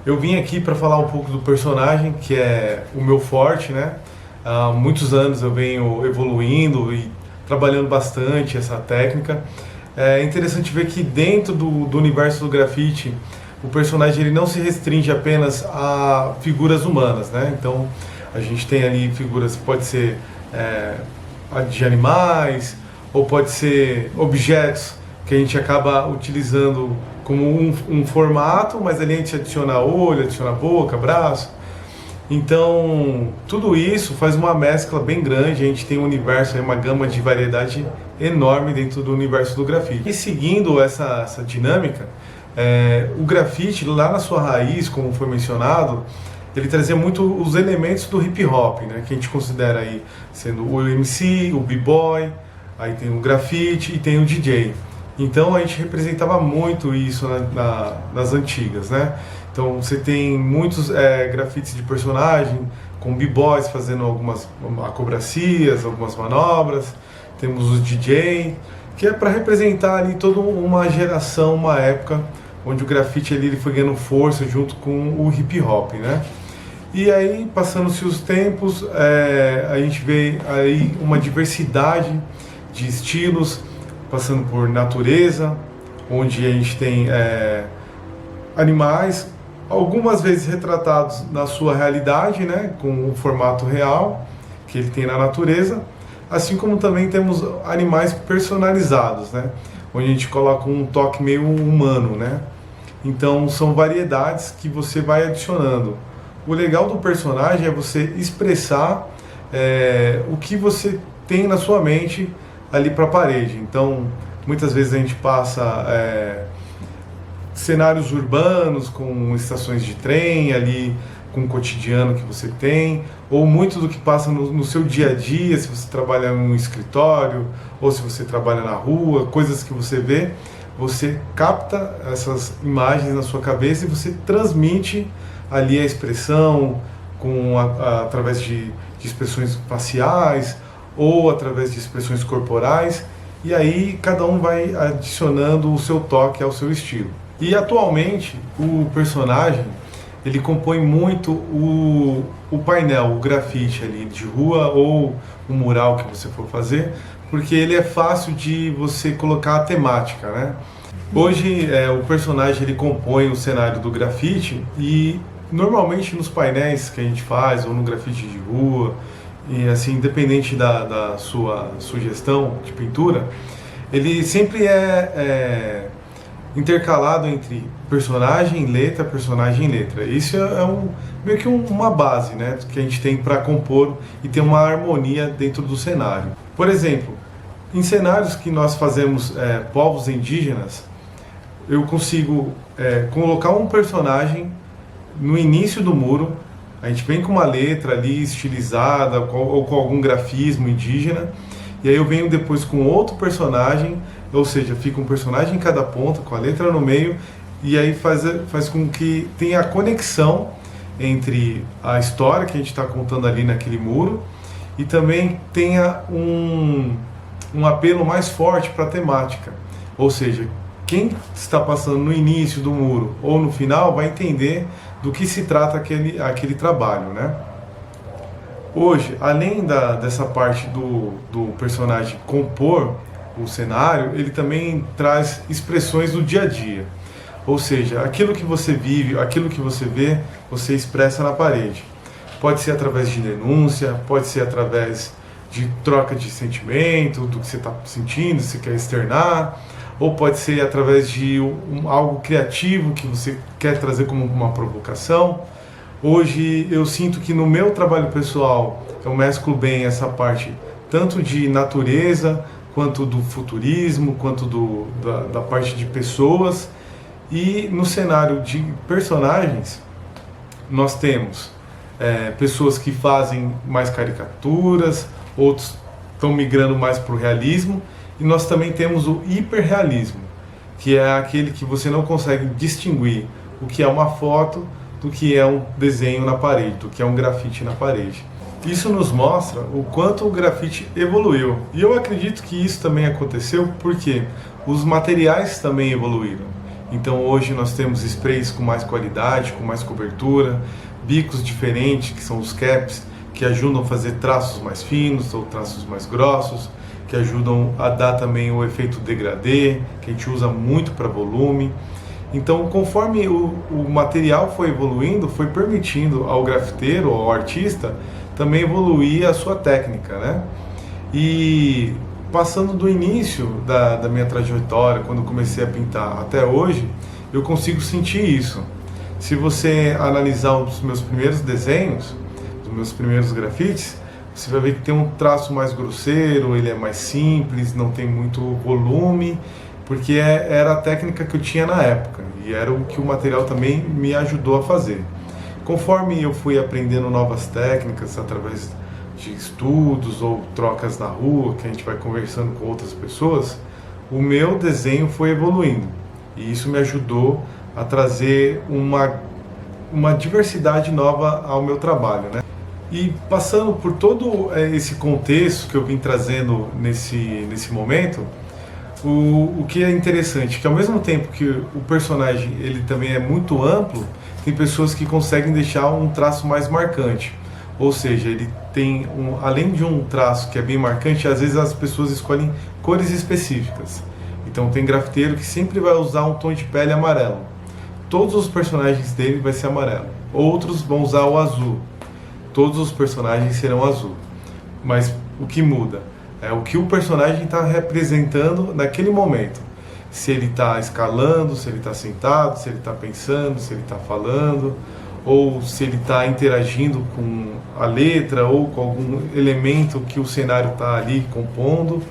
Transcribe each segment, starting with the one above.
Eu vim aqui para falar um pouco do personagem, que é o meu forte, né? Há muitos anos eu venho evoluindo e trabalhando bastante essa técnica. É interessante ver que dentro do universo do grafite, o personagem ele não se restringe apenas a figuras humanas, né? Então, a gente tem ali figuras, pode ser de animais, ou pode ser objetos que a gente acaba utilizando como um formato, mas ali a gente adiciona olho, adiciona boca, braço. Então, tudo isso faz uma mescla bem grande, a gente tem um universo, uma gama de variedade enorme dentro do universo do grafite. E seguindo essa dinâmica, o grafite, lá na sua raiz, como foi mencionado, ele trazia muito os elementos do hip hop, né, que a gente considera aí sendo o MC, o b-boy, aí tem o grafite e tem o DJ. Então a gente representava muito isso nas antigas, né? Então você tem muitos grafites de personagem, com b-boys fazendo algumas acrobacias, algumas manobras. Temos os DJ, que é para representar ali toda uma geração, uma época, onde o grafite ali, ele foi ganhando força junto com o hip hop, né? E aí, passando-se os tempos, a gente vê aí uma diversidade de estilos, passando por natureza, onde a gente tem animais, algumas vezes retratados na sua realidade, né, com o formato real que ele tem na natureza, assim como também temos animais personalizados, né, onde a gente coloca um toque meio humano, né. Então são variedades que você vai adicionando. O legal do personagem é você expressar o que você tem na sua mente ali para a parede. Então, muitas vezes a gente passa cenários urbanos com estações de trem ali, com o cotidiano que você tem, ou muito do que passa no seu dia a dia, se você trabalha em um escritório, ou se você trabalha na rua, coisas que você vê, você capta essas imagens na sua cabeça e você transmite ali a expressão através de expressões faciais, ou através de expressões corporais, e aí cada um vai adicionando o seu toque ao seu estilo. E atualmente o personagem ele compõe muito o painel, o grafite ali de rua ou o mural que você for fazer, porque ele é fácil de você colocar a temática, né? Hoje o personagem ele compõe o cenário do grafite e normalmente nos painéis que a gente faz ou no grafite de rua, e assim, independente da sua sugestão de pintura, ele sempre é intercalado entre personagem, letra. Isso meio que uma base, né, que a gente tem para compor e ter uma harmonia dentro do cenário. Por exemplo, em cenários que nós fazemos povos indígenas, eu consigo colocar um personagem no início do muro. A gente vem com uma letra ali estilizada ou com algum grafismo indígena, e aí eu venho depois com outro personagem, ou seja, fica um personagem em cada ponta, com a letra no meio, e aí faz com que tenha a conexão entre a história que a gente está contando ali naquele muro, e também tenha um apelo mais forte para a temática. Ou seja, quem está passando no início do muro ou no final vai entender do que se trata aquele trabalho, né? Hoje, além dessa parte do personagem compor o cenário, ele também traz expressões do dia a dia. Ou seja, aquilo que você vive, aquilo que você vê, você expressa na parede. Pode ser através de denúncia, pode ser através de troca de sentimento, do que você está sentindo, se quer externar, ou pode ser através de algo criativo que você quer trazer como uma provocação. Hoje eu sinto que no meu trabalho pessoal eu mesclo bem essa parte tanto de natureza, quanto do futurismo, quanto da parte de pessoas. E no cenário de personagens nós temos pessoas que fazem mais caricaturas, outros estão migrando mais para o realismo, e nós também temos o hiperrealismo, que é aquele que você não consegue distinguir o que é uma foto do que é um desenho na parede, do que é um grafite na parede. Isso nos mostra o quanto o grafite evoluiu. E eu acredito que isso também aconteceu porque os materiais também evoluíram. Então hoje nós temos sprays com mais qualidade, com mais cobertura, bicos diferentes, que são os caps, que ajudam a fazer traços mais finos ou traços mais grossos, que ajudam a dar também o efeito degradê, que a gente usa muito para volume. Então, conforme o material foi evoluindo, foi permitindo ao grafiteiro, ao artista, também evoluir a sua técnica, né? E passando do início da minha trajetória, quando eu comecei a pintar até hoje, eu consigo sentir isso. Se você analisar os meus primeiros desenhos, os meus primeiros grafites, você vai ver que tem um traço mais grosseiro, ele é mais simples, não tem muito volume, porque era a técnica que eu tinha na época e era o que o material também me ajudou a fazer. Conforme eu fui aprendendo novas técnicas através de estudos ou trocas na rua, que a gente vai conversando com outras pessoas, o meu desenho foi evoluindo e isso me ajudou a trazer uma diversidade nova ao meu trabalho, né? E passando por todo esse contexto que eu vim trazendo nesse momento, o que é interessante, que ao mesmo tempo que o personagem ele também é muito amplo, tem pessoas que conseguem deixar um traço mais marcante. Ou seja, ele tem, além de um traço que é bem marcante, às vezes as pessoas escolhem cores específicas. Então tem grafiteiro que sempre vai usar um tom de pele amarelo. Todos os personagens dele vai ser amarelo. Outros vão usar o azul. Todos os personagens serão azul. Mas o que muda é o que o personagem está representando naquele momento. Se ele está escalando, se ele está sentado, se ele está pensando, se ele está falando, ou se ele está interagindo com a letra ou com algum elemento que o cenário está ali compondo.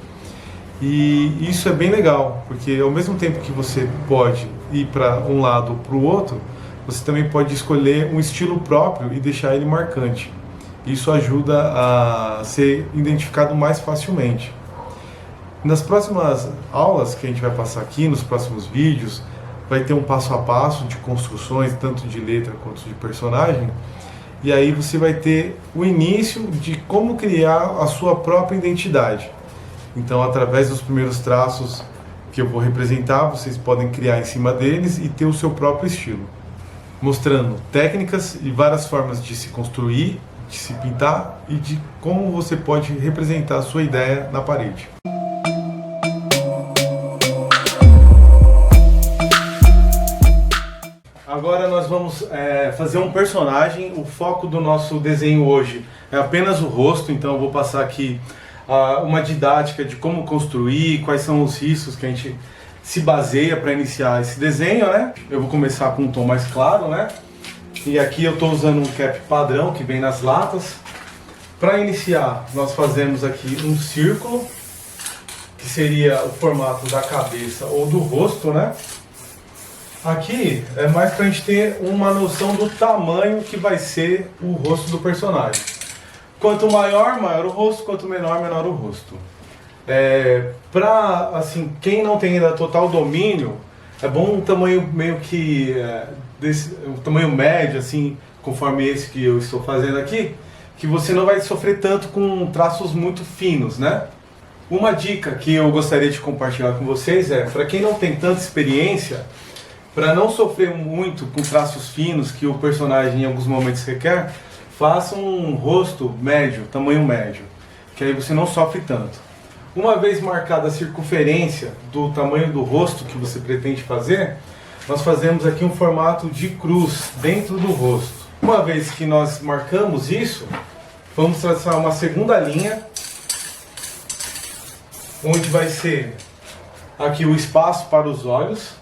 E isso é bem legal, porque ao mesmo tempo que você pode ir para um lado ou para o outro, você também pode escolher um estilo próprio e deixar ele marcante. Isso ajuda a ser identificado mais facilmente. Nas próximas aulas que a gente vai passar aqui, nos próximos vídeos, vai ter um passo a passo de construções, tanto de letra quanto de personagem, e aí você vai ter o início de como criar a sua própria identidade. Então, através dos primeiros traços que eu vou representar, vocês podem criar em cima deles e ter o seu próprio estilo, mostrando técnicas e várias formas de se construir, de se pintar e de como você pode representar a sua ideia na parede. Agora nós vamos fazer um personagem. O foco do nosso desenho hoje é apenas o rosto, então eu vou passar aqui uma didática de como construir, quais são os riscos que a gente se baseia para iniciar esse desenho, né? Eu vou começar com um tom mais claro, né? E aqui eu estou usando um cap padrão que vem nas latas. Para iniciar, nós fazemos aqui um círculo, que seria o formato da cabeça ou do rosto, né? Aqui é mais para a gente ter uma noção do tamanho que vai ser o rosto do personagem. Quanto maior, maior o rosto, quanto menor, menor o rosto. Para assim, quem não tem ainda total domínio, é bom um tamanho meio que um tamanho médio, assim, conforme esse que eu estou fazendo aqui, que você não vai sofrer tanto com traços muito finos, né? Uma dica que eu gostaria de compartilhar com vocês é, para quem não tem tanta experiência, para não sofrer muito com traços finos que o personagem em alguns momentos requer, faça um rosto médio, tamanho médio, que aí você não sofre tanto. Uma vez marcada a circunferência do tamanho do rosto que você pretende fazer, nós fazemos aqui um formato de cruz dentro do rosto. Uma vez que nós marcamos isso, vamos traçar uma segunda linha, onde vai ser aqui o espaço para os olhos.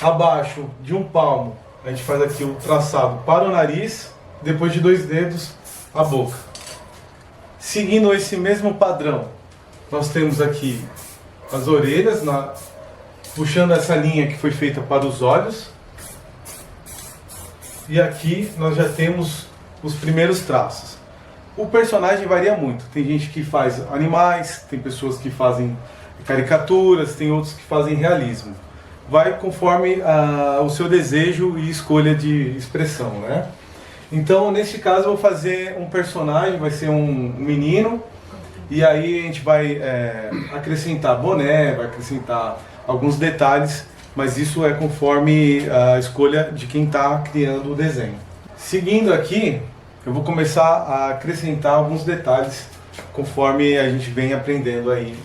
Abaixo de um palmo, a gente faz aqui o traçado para o nariz, depois de 2 dedos, a boca. Seguindo esse mesmo padrão, nós temos aqui as orelhas, puxando essa linha que foi feita para os olhos. E aqui nós já temos os primeiros traços. O personagem varia muito. Tem gente que faz animais, tem pessoas que fazem caricaturas, tem outros que fazem realismo. Vai conforme o seu desejo e escolha de expressão, né? Então, nesse caso, eu vou fazer um personagem, vai ser um menino, e aí a gente vai acrescentar boné, vai acrescentar alguns detalhes mas isso é conforme a escolha de quem está criando o desenho. Seguindo aqui, eu vou começar a acrescentar alguns detalhes conforme a gente vem aprendendo aí.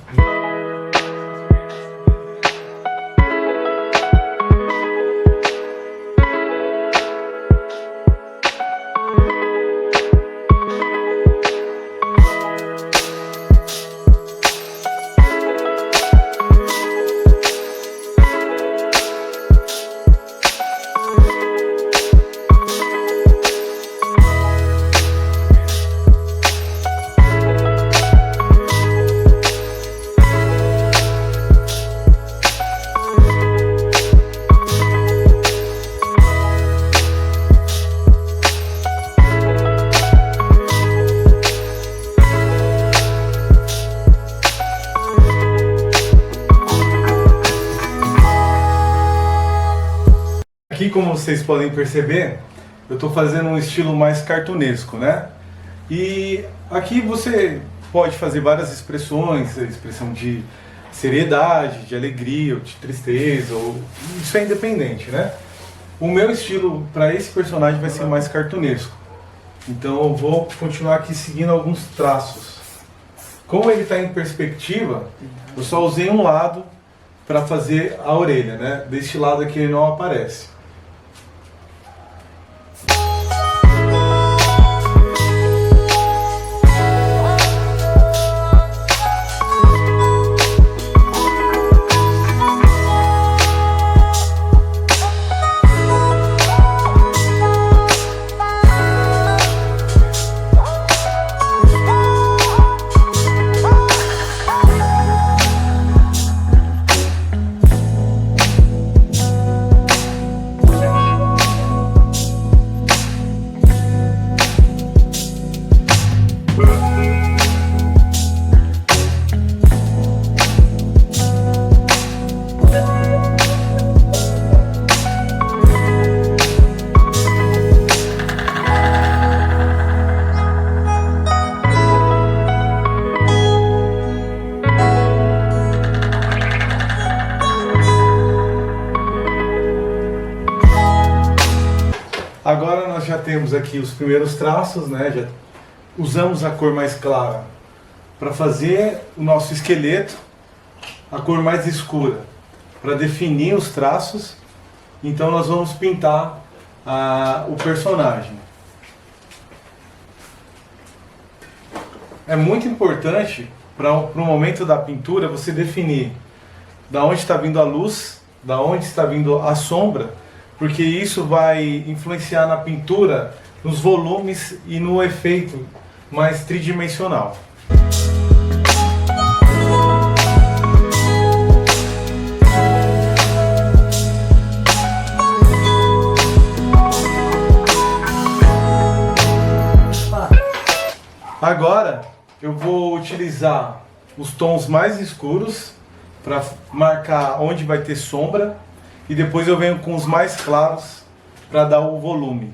Aqui, como vocês podem perceber, eu estou fazendo um estilo mais cartunesco, né? E aqui você pode fazer várias expressões, expressão de seriedade, de alegria, ou de tristeza, isso é independente, né? O meu estilo para esse personagem vai ser mais cartunesco. Então eu vou continuar aqui seguindo alguns traços. Como ele está em perspectiva, eu só usei um lado para fazer a orelha, né? Deste lado aqui ele não aparece. Agora nós já temos aqui os primeiros traços, né? Já usamos a cor mais clara para fazer o nosso esqueleto, a cor mais escura para definir os traços. Então nós vamos pintar o personagem. É muito importante para o momento da pintura você definir da onde está vindo a luz, da onde está vindo a sombra, porque isso vai influenciar na pintura, nos volumes e no efeito mais tridimensional. Agora eu vou utilizar os tons mais escuros para marcar onde vai ter sombra, e depois eu venho com os mais claros para dar o volume.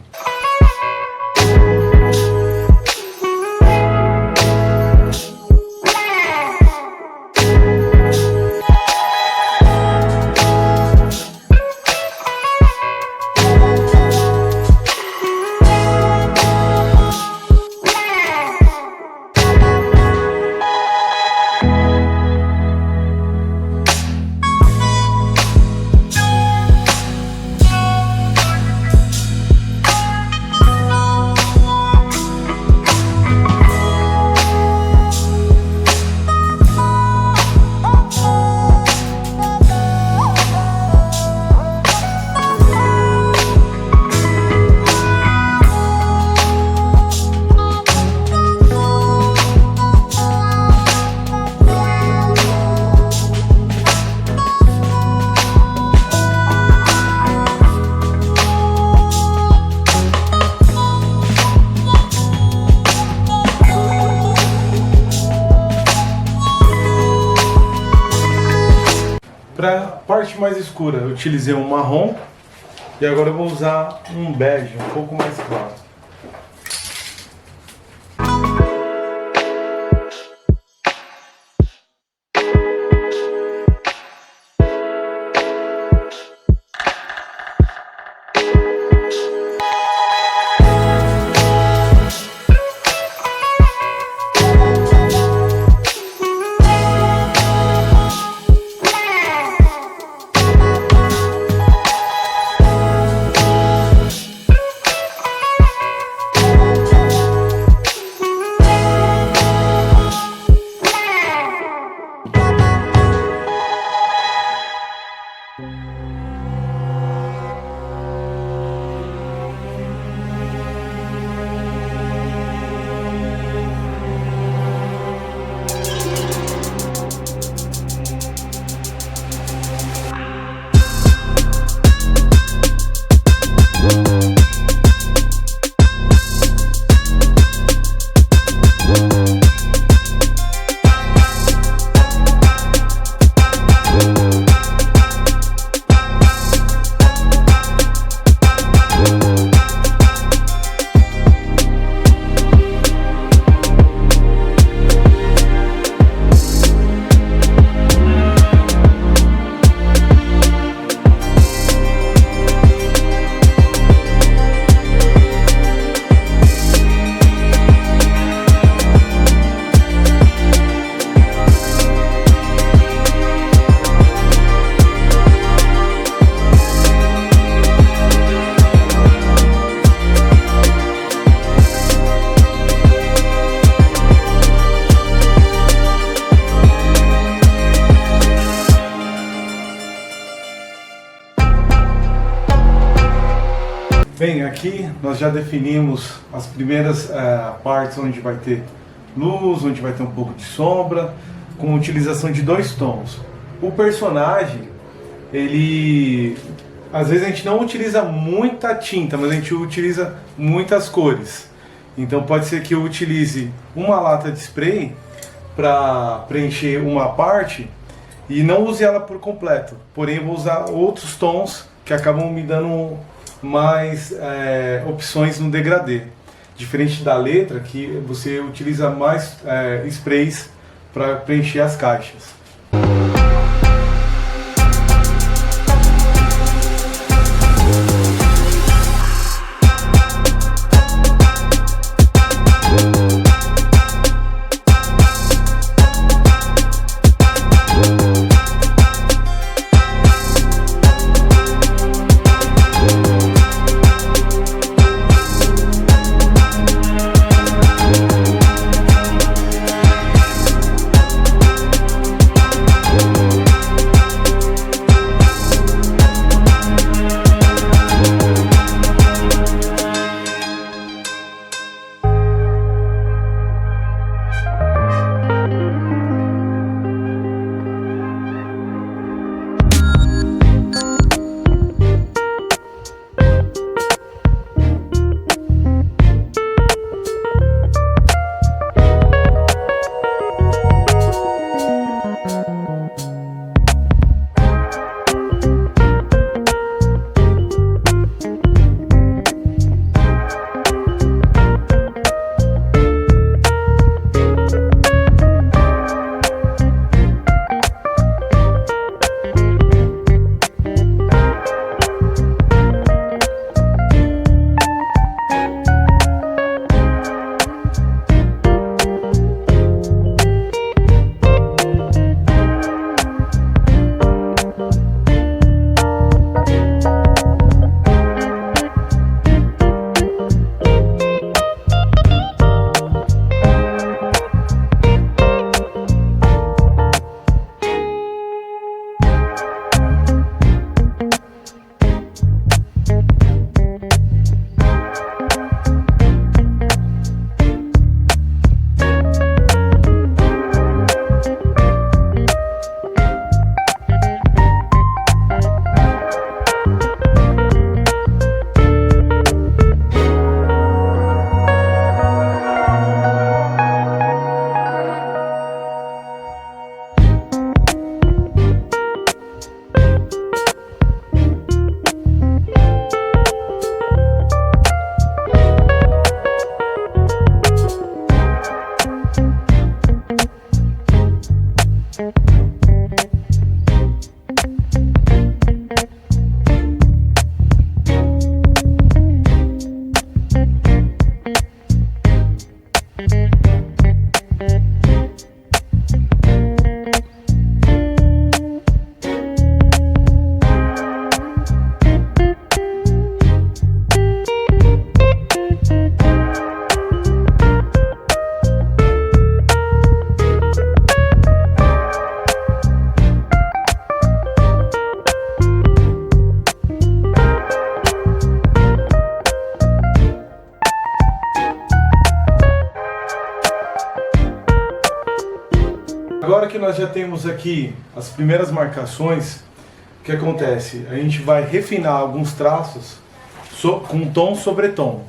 Para a parte mais escura eu utilizei um marrom, e agora eu vou usar um bege um pouco mais claro. Bem, aqui nós já definimos as primeiras partes onde vai ter luz, onde vai ter um pouco de sombra, com utilização de 2 tons. O personagem, ele... Às vezes a gente não utiliza muita tinta, mas a gente utiliza muitas cores. Então pode ser que eu utilize uma lata de spray para preencher uma parte e não use ela por completo. Porém eu vou usar outros tons que acabam me dando mais opções no degradê. Diferente da letra, que você utiliza mais sprays para preencher as caixas. Agora que nós já temos aqui as primeiras marcações, o que acontece? A gente vai refinar alguns traços com tom sobre tom.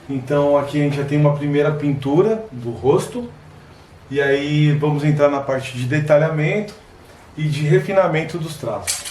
Então aqui a gente já tem uma primeira pintura do rosto, e aí vamos entrar na parte de detalhamento e de refinamento dos traços.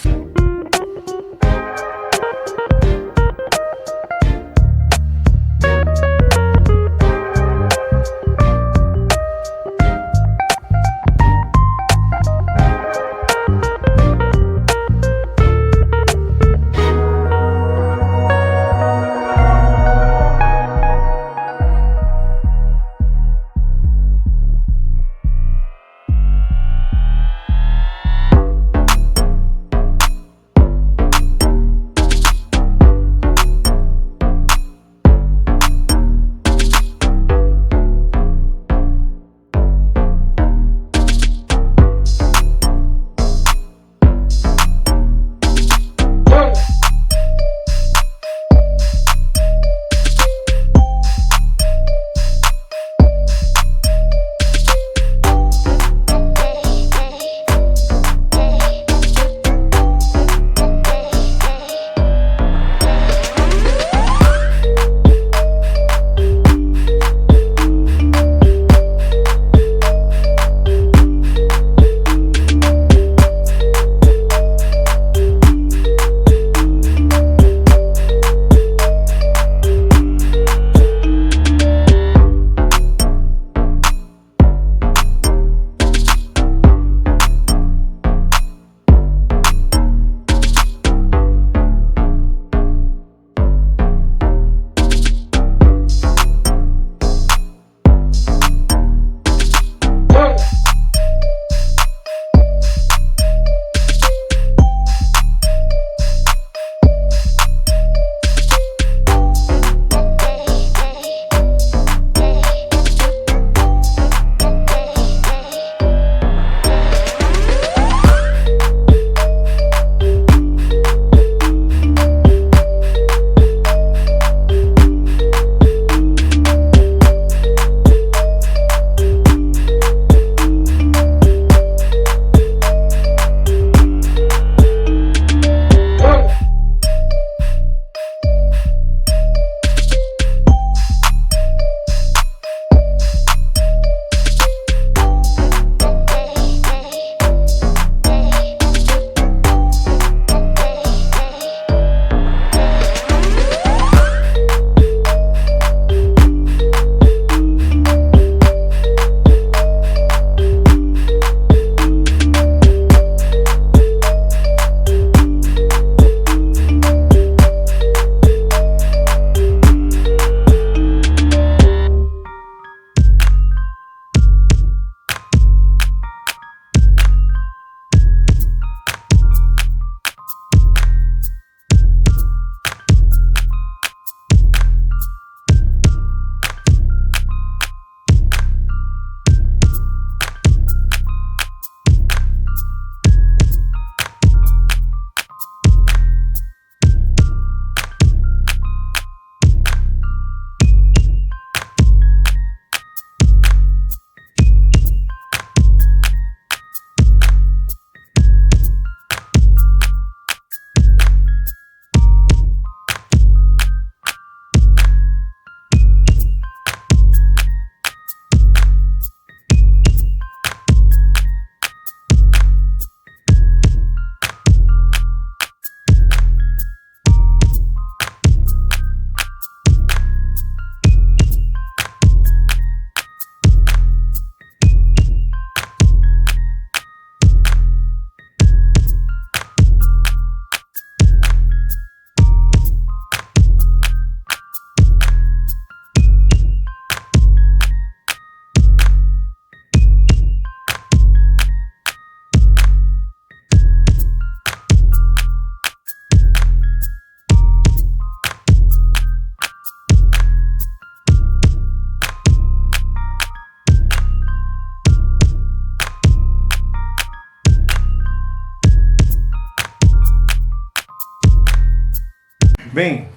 Bem,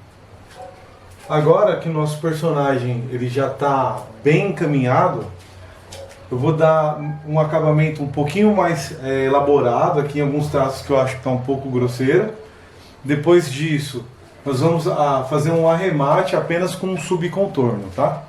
agora que o nosso personagem ele já está bem encaminhado, eu vou dar um acabamento um pouquinho mais elaborado aqui em alguns traços que eu acho que está um pouco grosseiro. Depois disso, nós vamos fazer um arremate apenas com um subcontorno, tá?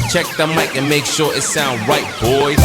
Check the mic and make sure it sound right, boys.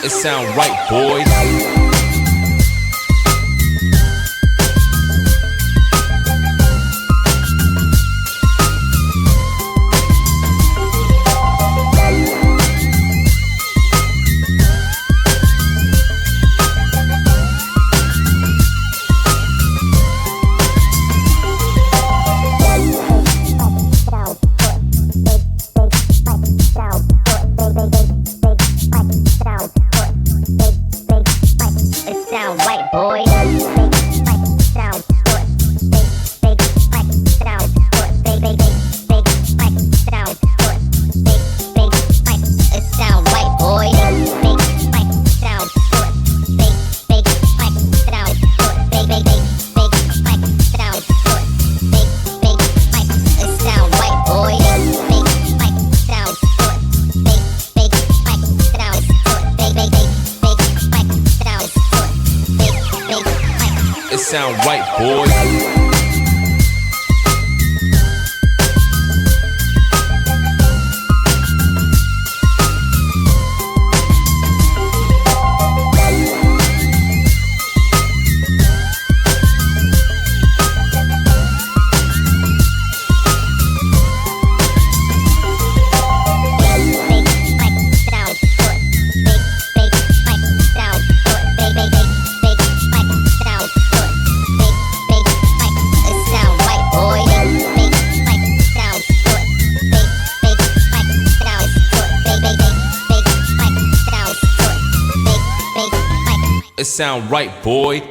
It sound right, boys. Sound right, boys. It sound right, boy.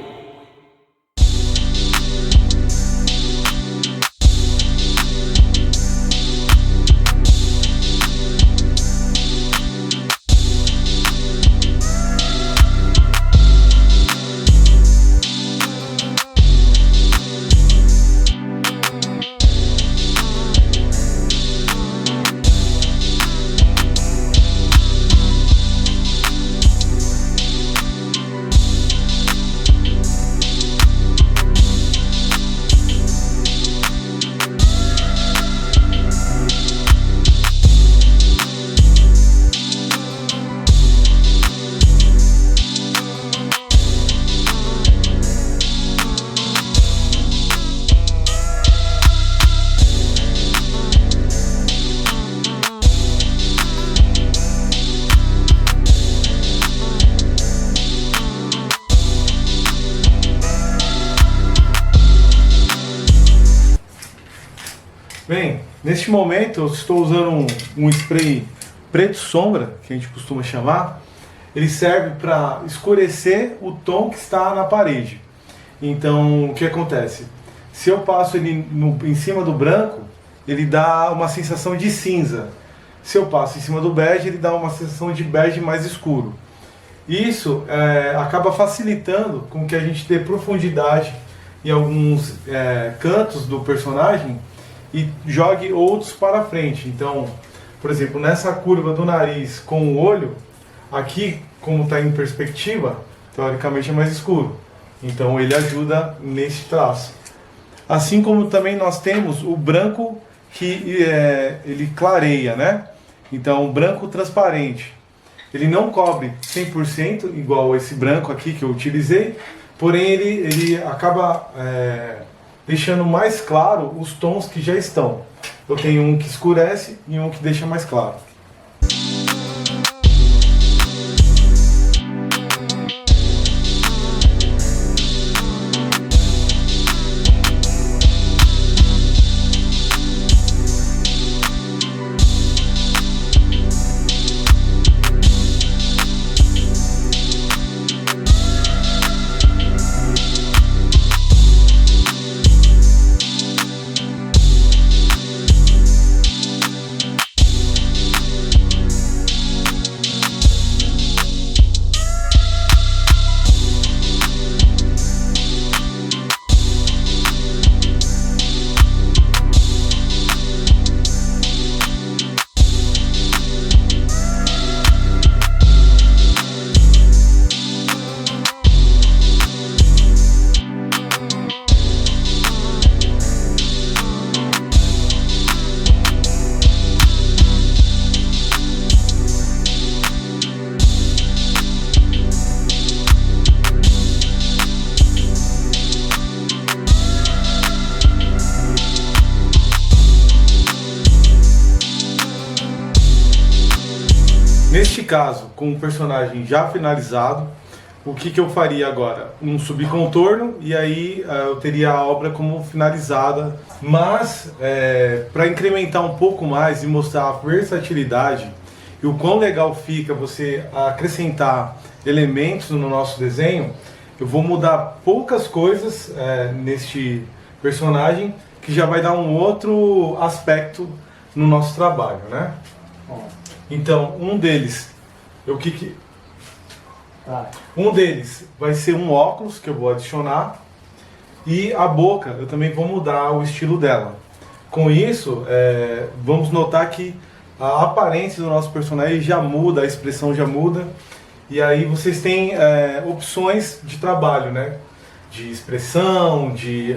Bem, neste momento eu estou usando um spray preto sombra, que a gente costuma chamar. Ele serve para escurecer o tom que está na parede. Então, o que acontece? Se eu passo ele em cima do branco, ele dá uma sensação de cinza. Se eu passo em cima do bege, ele dá uma sensação de bege mais escuro. Isso acaba facilitando com que a gente dê profundidade em alguns cantos do personagem e jogue outros para frente. Então, por exemplo, nessa curva do nariz com o olho, aqui, como está em perspectiva, teoricamente é mais escuro. Então ele ajuda nesse traço. Assim como também nós temos o branco que ele clareia, né? Então o branco transparente. Ele não cobre 100% igual esse branco aqui que eu utilizei, porém ele acaba deixando mais claro os tons que já estão. Eu tenho um que escurece e um que deixa mais claro. Neste caso, com o personagem já finalizado, o que eu faria agora? Um subcontorno e aí eu teria a obra como finalizada. Mas, para incrementar um pouco mais e mostrar a versatilidade e o quão legal fica você acrescentar elementos no nosso desenho, eu vou mudar poucas coisas neste personagem, que já vai dar um outro aspecto no nosso trabalho, né? Então, um deles vai ser um óculos que eu vou adicionar, e a boca eu também vou mudar o estilo dela. Com isso, vamos notar que a aparência do nosso personagem já muda, a expressão já muda, e aí vocês têm opções de trabalho, né? De expressão,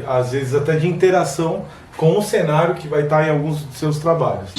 às vezes até de interação com o cenário que vai estar em alguns dos seus trabalhos.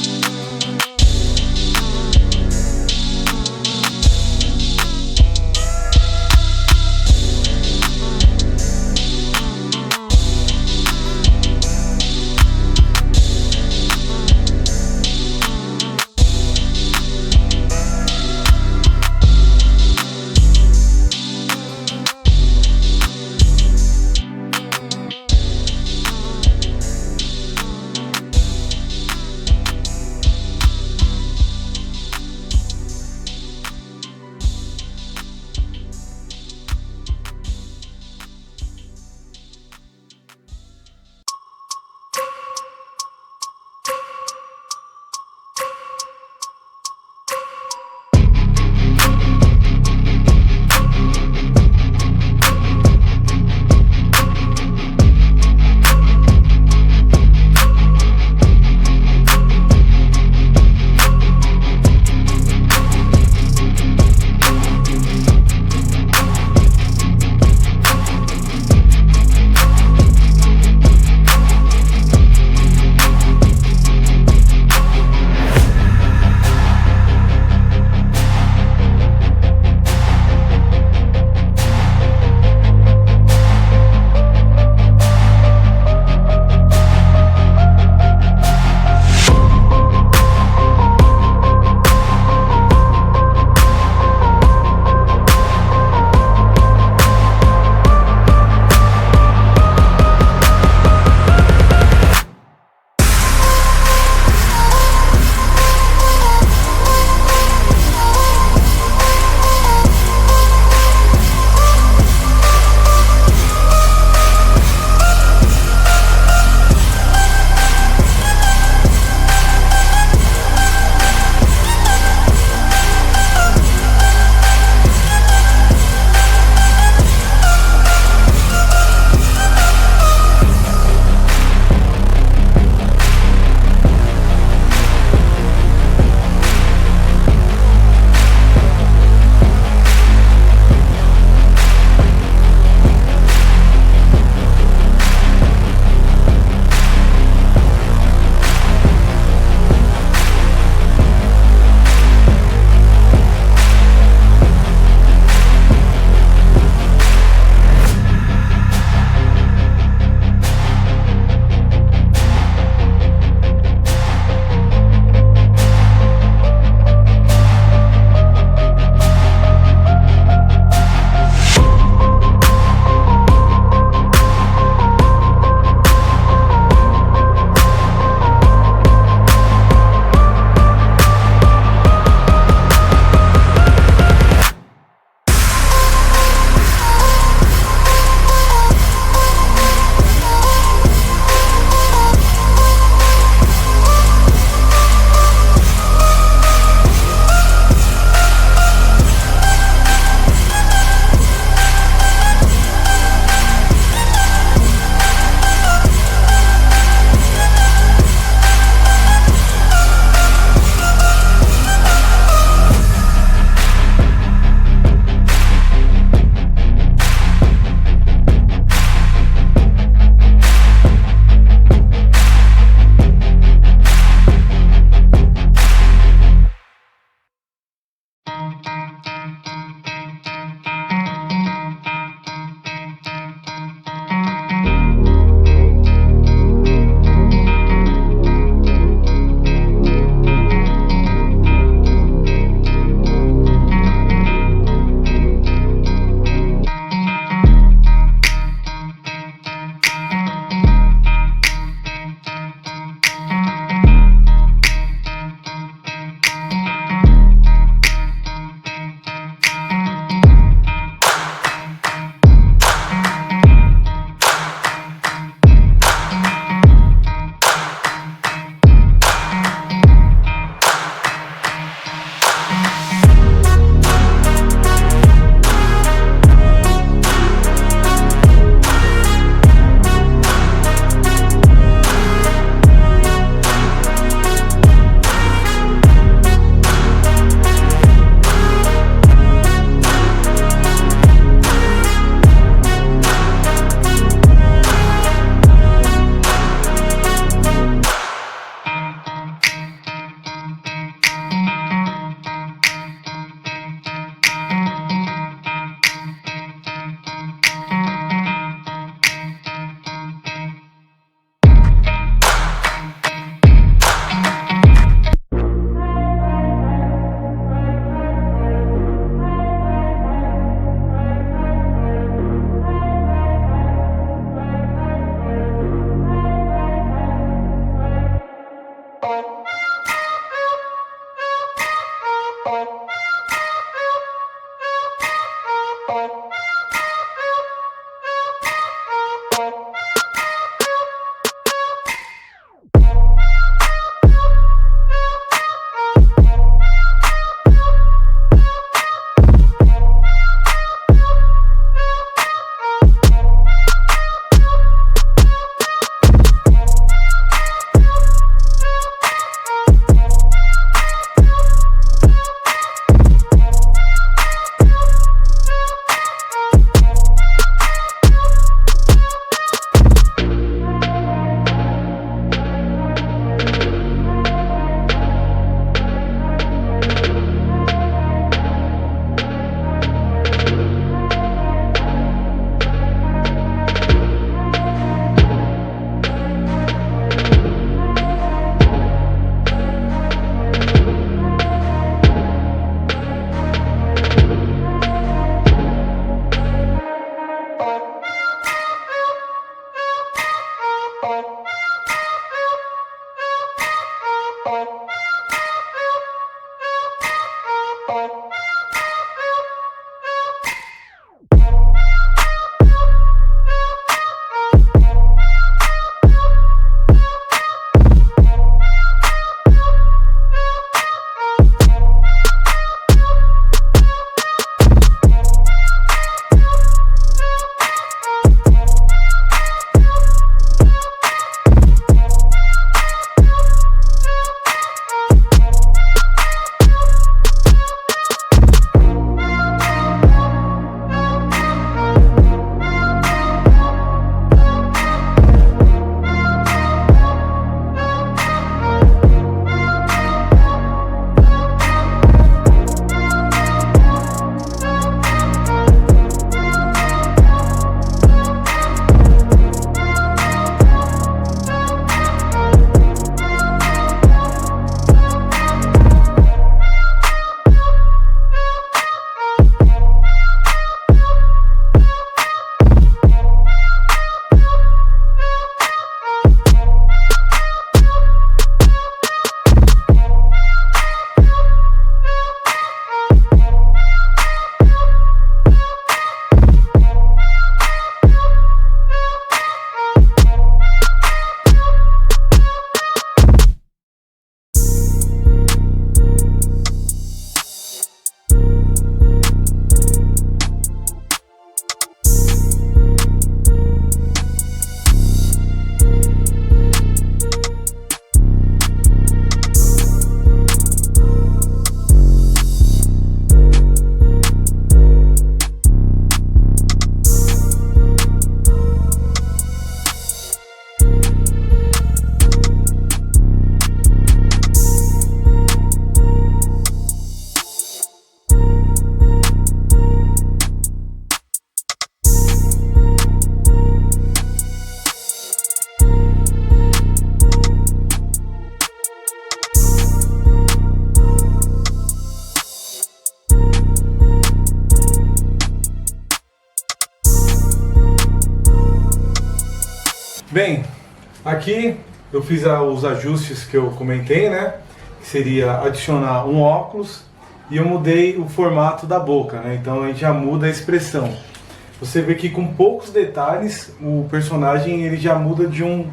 Bem, aqui eu fiz os ajustes que eu comentei, né? Que seria adicionar um óculos e eu mudei o formato da boca, né? Então a gente já muda a expressão. Você vê que com poucos detalhes o personagem ele já muda de um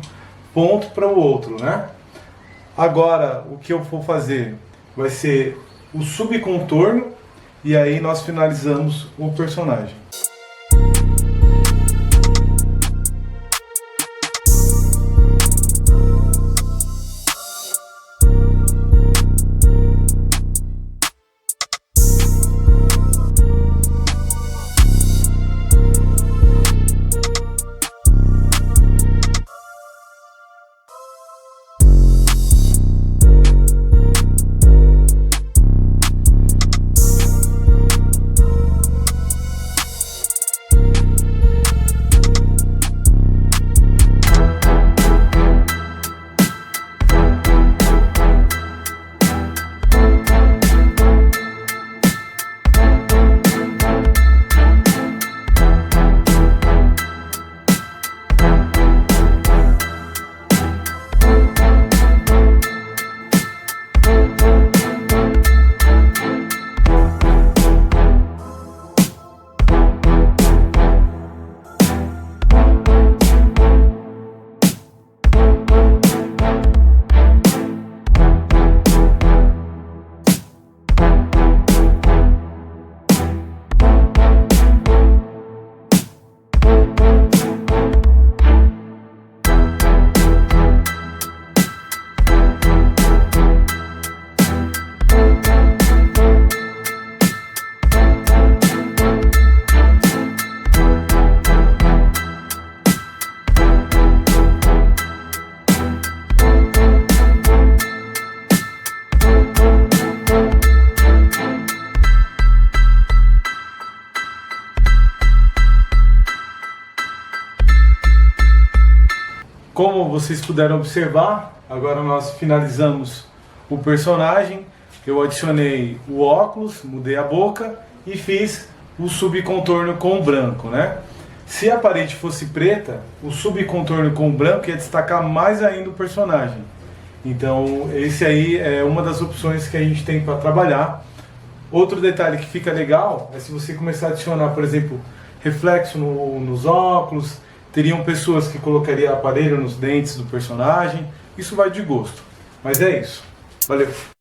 ponto para o outro, né? Agora o que eu vou fazer vai ser o subcontorno e aí nós finalizamos o personagem. Como vocês puderam observar, agora nós finalizamos o personagem. Eu adicionei o óculos, mudei a boca e fiz o subcontorno com o branco, né? Se a parede fosse preta, o subcontorno com o branco ia destacar mais ainda o personagem. Então esse aí é uma das opções que a gente tem para trabalhar. Outro detalhe que fica legal é se você começar a adicionar, por exemplo, reflexo nos óculos. Teriam pessoas que colocariam aparelho nos dentes do personagem. Isso vai de gosto. Mas é isso. Valeu!